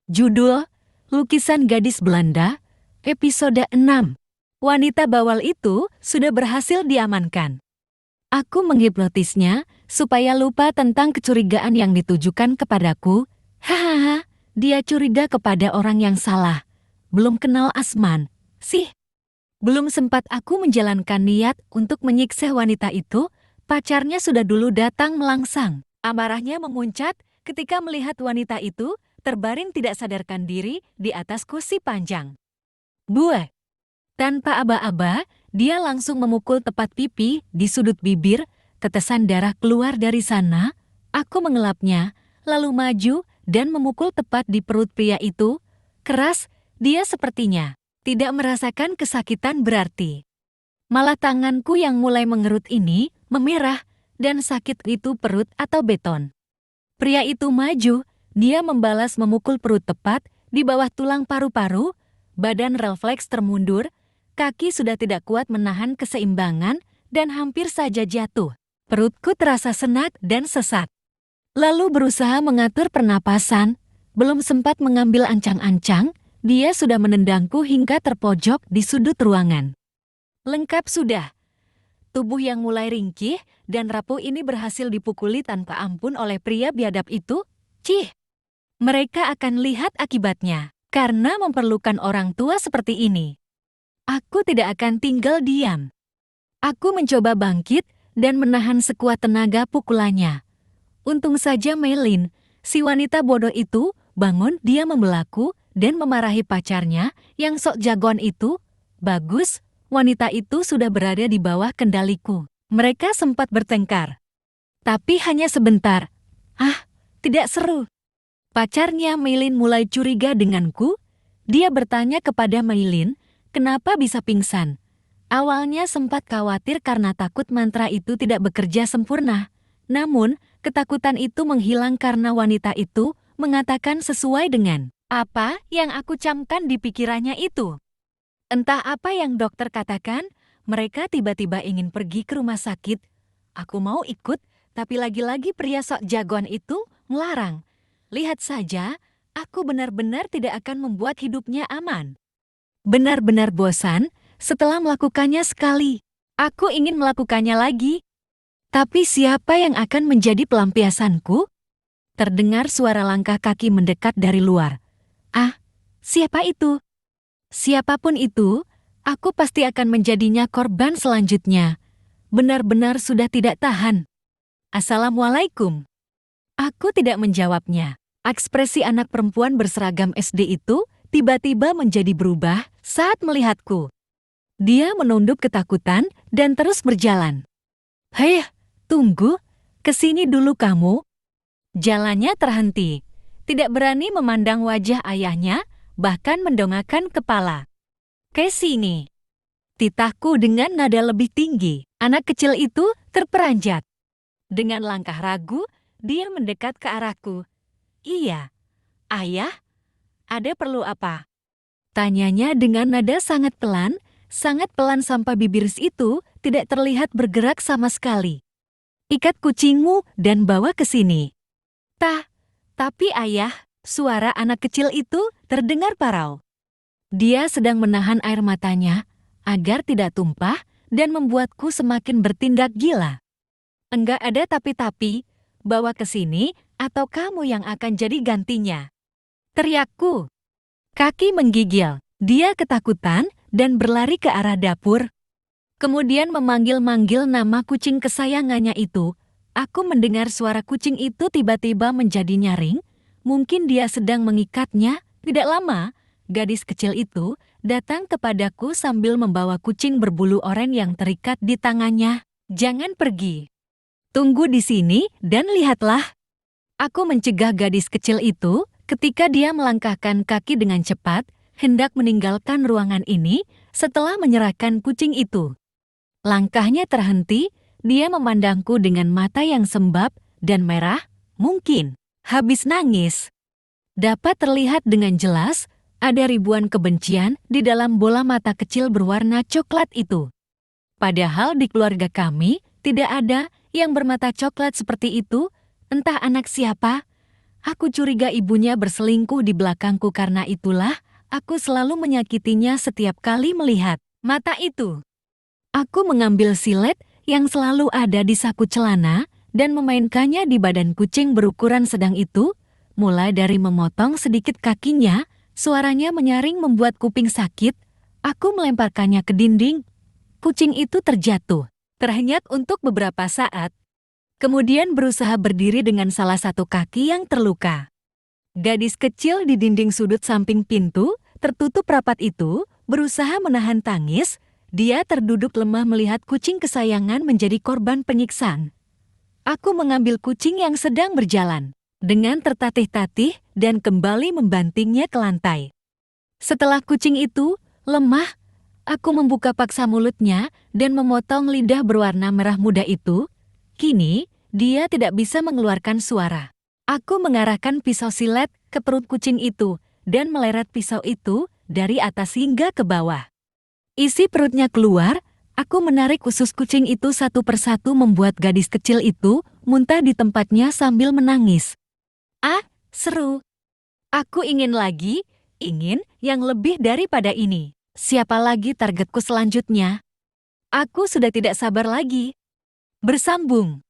Judul, Lukisan Gadis Belanda, episode 6. Wanita bawal itu sudah berhasil diamankan. Aku menghipnotisnya supaya lupa tentang kecurigaan yang ditujukan kepadaku. Hahaha, dia curiga kepada orang yang salah. Belum kenal Asman, sih. Belum sempat aku menjalankan niat untuk menyiksa wanita itu, pacarnya sudah dulu datang melangsang. Amarahnya memuncak ketika melihat wanita itu terbaring tidak sadarkan diri di atas kursi panjang. Buah! Tanpa aba-aba, dia langsung memukul tepat pipi di sudut bibir, tetesan darah keluar dari sana. Aku mengelapnya, lalu maju dan memukul tepat di perut pria itu. Keras, dia sepertinya tidak merasakan kesakitan berarti. Malah tanganku yang mulai mengerut ini memerah dan sakit itu perut atau beton. Pria itu maju, dia membalas memukul perut tepat di bawah tulang paru-paru, badan refleks termundur, kaki sudah tidak kuat menahan keseimbangan dan hampir saja jatuh. Perutku terasa senat dan sesat. Lalu berusaha mengatur pernapasan, belum sempat mengambil ancang-ancang, dia sudah menendangku hingga terpojok di sudut ruangan. Lengkap sudah. Tubuh yang mulai ringkih dan rapuh ini berhasil dipukuli tanpa ampun oleh pria biadab itu. Cih! Mereka akan lihat akibatnya, karena memerlukan orang tua seperti ini. Aku tidak akan tinggal diam. Aku mencoba bangkit dan menahan sekuat tenaga pukulannya. Untung saja Melin, si wanita bodoh itu, bangun. Dia membelaku dan memarahi pacarnya yang sok jagoan itu. Bagus, wanita itu sudah berada di bawah kendaliku. Mereka sempat bertengkar. Tapi hanya sebentar. Tidak seru. Pacarnya Melin mulai curiga denganku. Dia bertanya kepada Melin, kenapa bisa pingsan. Awalnya sempat khawatir karena takut mantra itu tidak bekerja sempurna. Namun, ketakutan itu menghilang karena wanita itu mengatakan sesuai dengan apa yang aku camkan di pikirannya itu. Entah apa yang dokter katakan, mereka tiba-tiba ingin pergi ke rumah sakit. Aku mau ikut, tapi lagi-lagi pria sok jagoan itu melarang. Lihat saja, aku benar-benar tidak akan membuat hidupnya aman. Benar-benar bosan setelah melakukannya sekali. Aku ingin melakukannya lagi. Tapi siapa yang akan menjadi pelampiasanku? Terdengar suara langkah kaki mendekat dari luar. Siapa itu? Siapapun itu, aku pasti akan menjadinya korban selanjutnya. Benar-benar sudah tidak tahan. Assalamualaikum. Aku tidak menjawabnya. Ekspresi anak perempuan berseragam SD itu tiba-tiba menjadi berubah saat melihatku. Dia menunduk ketakutan dan terus berjalan. Hei, tunggu, kesini dulu kamu. Jalannya terhenti. Tidak berani memandang wajah ayahnya, bahkan mendongakkan kepala. Kesini. Titahku dengan nada lebih tinggi. Anak kecil itu terperanjat. Dengan langkah ragu, dia mendekat ke arahku. Iya. Ayah, ada perlu apa? Tanyanya dengan nada sangat pelan sampai bibir itu tidak terlihat bergerak sama sekali. Ikat kucingmu dan bawa ke sini. Tapi ayah, suara anak kecil itu terdengar parau. Dia sedang menahan air matanya agar tidak tumpah dan membuatku semakin bertindak gila. Enggak ada tapi-tapi, bawa ke sini atau kamu yang akan jadi gantinya. Teriakku. Kaki menggigil, dia ketakutan dan berlari ke arah dapur. Kemudian memanggil-manggil nama kucing kesayangannya itu. Aku mendengar suara kucing itu tiba-tiba menjadi nyaring. Mungkin dia sedang mengikatnya. Tidak lama, gadis kecil itu datang kepadaku sambil membawa kucing berbulu oranye yang terikat di tangannya. Jangan pergi. Tunggu di sini dan lihatlah. Aku mencegah gadis kecil itu ketika dia melangkahkan kaki dengan cepat, hendak meninggalkan ruangan ini setelah menyerahkan kucing itu. Langkahnya terhenti, dia memandangku dengan mata yang sembab dan merah, mungkin habis nangis. Dapat terlihat dengan jelas, ada ribuan kebencian di dalam bola mata kecil berwarna coklat itu. Padahal di keluarga kami tidak ada yang bermata coklat seperti itu, entah anak siapa. Aku curiga ibunya berselingkuh di belakangku, karena itulah aku selalu menyakitinya setiap kali melihat mata itu. Aku mengambil silet yang selalu ada di saku celana dan memainkannya di badan kucing berukuran sedang itu, mulai dari memotong sedikit kakinya. Suaranya menyaring membuat kuping sakit. Aku melemparkannya ke dinding. Kucing itu terjatuh, terhenyak untuk beberapa saat, kemudian berusaha berdiri dengan salah satu kaki yang terluka. Gadis kecil di dinding sudut samping pintu, tertutup rapat itu, berusaha menahan tangis. Dia terduduk lemah melihat kucing kesayangan menjadi korban penyiksaan. Aku mengambil kucing yang sedang berjalan dengan tertatih-tatih dan kembali membantingnya ke lantai. Setelah kucing itu lemah, aku membuka paksa mulutnya dan memotong lidah berwarna merah muda itu. Kini, dia tidak bisa mengeluarkan suara. Aku mengarahkan pisau silet ke perut kucing itu dan meleret pisau itu dari atas hingga ke bawah. Isi perutnya keluar, aku menarik usus kucing itu satu persatu membuat gadis kecil itu muntah di tempatnya sambil menangis. Ah, seru. Aku ingin lagi, ingin yang lebih daripada ini. Siapa lagi targetku selanjutnya? Aku sudah tidak sabar lagi. Bersambung.